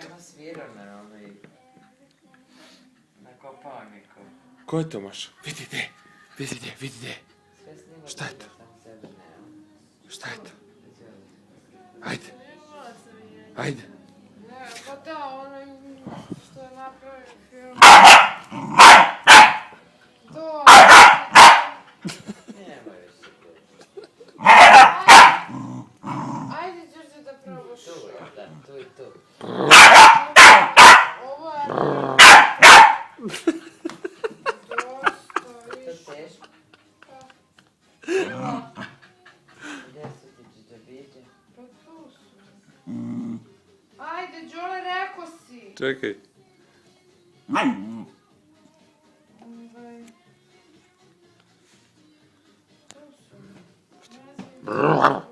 Ima svirao na onoj... Na Koponiku. Ko je to Maša? Vidi gdje. Sve snima Šta je video, to? samo sebe ne. Šta je to? Izvoli. Ajde. Ne, pa da, onaj što je napravio film. To, Nemoj više to. ajde Đurđe da probaš. Tu je, da, tu i tu. Ovo je... Dosta, To viš. teško. Gdje su ti džidžabiđe? Pa tu su. Ajde, Đole, rekao si. Čekaj. Ovaj, tu su. Ne znam.